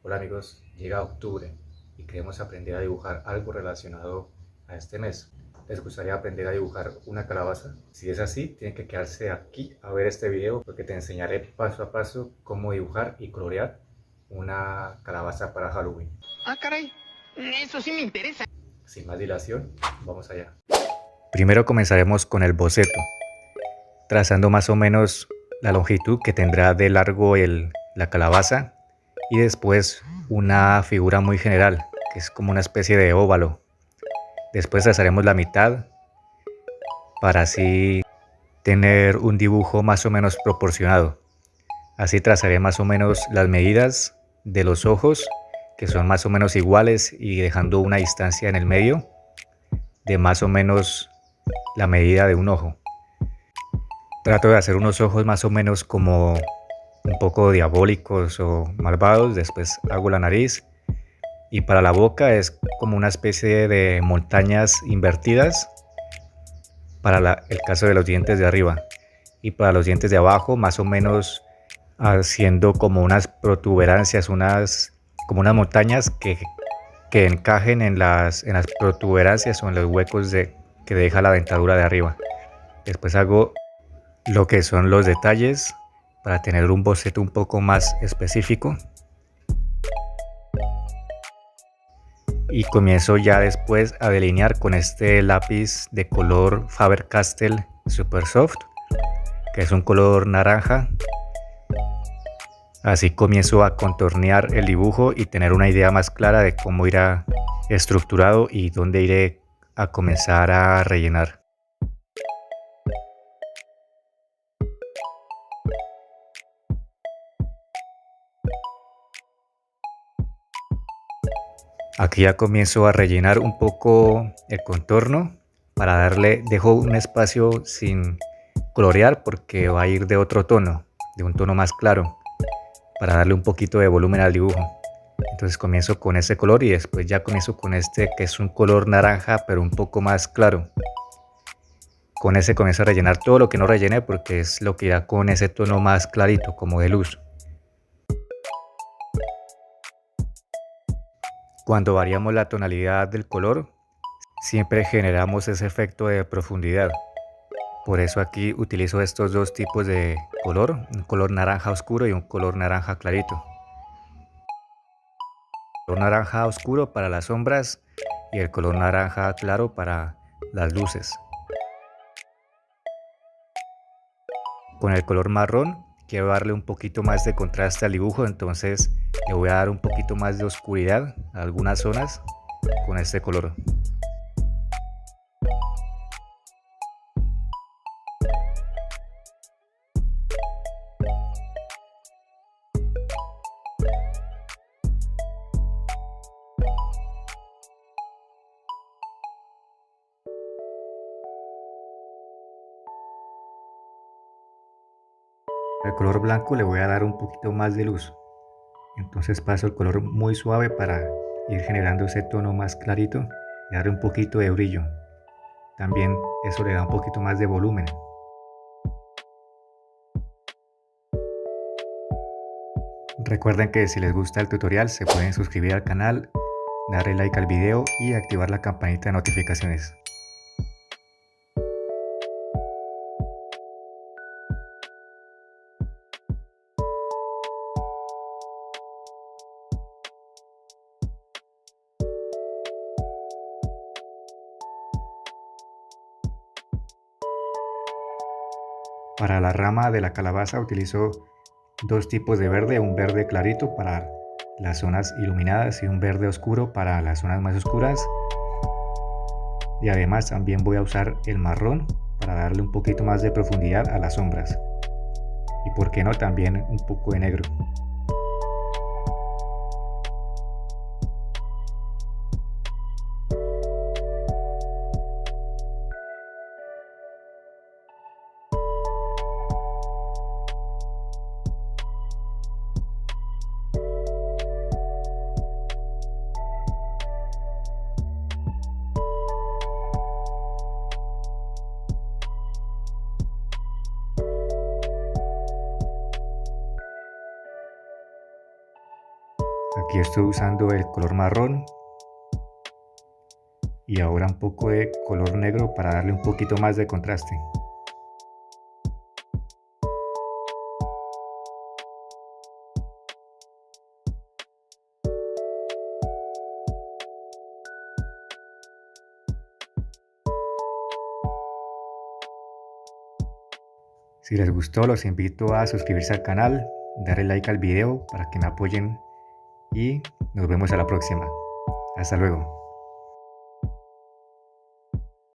Hola amigos, llega octubre y queremos aprender a dibujar algo relacionado a este mes. ¿Les gustaría aprender a dibujar una calabaza? Si es así, tienen que quedarse aquí a ver este video porque te enseñaré paso a paso cómo dibujar y colorear una calabaza para Halloween. Ah, caray, eso sí me interesa. Sin más dilación, vamos allá. Primero comenzaremos con el boceto, trazando más o menos la longitud que tendrá de largo la calabaza y después una figura muy general, que es como una especie de óvalo. Después trazaremos la mitad para así tener un dibujo más o menos proporcionado. Así trazaré más o menos las medidas de los ojos, que son más o menos iguales y dejando una distancia en el medio de más o menos la medida de un ojo. Trato de hacer unos ojos más o menos como un poco diabólicos o malvados. Después hago la nariz y para la boca es como una especie de montañas invertidas para el caso de los dientes de arriba, y para los dientes de abajo más o menos haciendo como unas protuberancias, como unas montañas que encajen en las protuberancias o en los huecos que deja la dentadura de arriba. Después hago lo que son los detalles para tener un boceto un poco más específico. Y comienzo ya después a delinear con este lápiz de color Faber-Castell Super Soft, que es un color naranja. Así comienzo a contornear el dibujo y tener una idea más clara de cómo irá estructurado y dónde iré a comenzar a rellenar. Aquí ya comienzo a rellenar un poco el contorno para dejo un espacio sin colorear porque va a ir de otro tono, de un tono más claro, para darle un poquito de volumen al dibujo. Entonces comienzo con ese color y después ya comienzo con este que es un color naranja pero un poco más claro. Con ese comienzo a rellenar todo lo que no rellené porque es lo que irá con ese tono más clarito, como de luz. Cuando variamos la tonalidad del color, siempre generamos ese efecto de profundidad. Por eso aquí utilizo estos dos tipos de color, un color naranja oscuro y un color naranja clarito. El color naranja oscuro para las sombras y el color naranja claro para las luces. Con el color marrón quiero darle un poquito más de contraste al dibujo, entonces le voy a dar un poquito más de oscuridad a algunas zonas con este color. El color blanco le voy a dar un poquito más de luz, entonces paso el color muy suave para ir generando ese tono más clarito y darle un poquito de brillo. También eso le da un poquito más de volumen. Recuerden que si les gusta el tutorial se pueden suscribir al canal, darle like al video y activar la campanita de notificaciones. Para la rama de la calabaza utilizo dos tipos de verde, un verde clarito para las zonas iluminadas y un verde oscuro para las zonas más oscuras. Y además también voy a usar el marrón para darle un poquito más de profundidad a las sombras. Y por qué no, también un poco de negro. Aquí estoy usando el color marrón y ahora un poco de color negro para darle un poquito más de contraste. Si les gustó, los invito a suscribirse al canal, darle like al video para que me apoyen y nos vemos a la próxima. Hasta luego.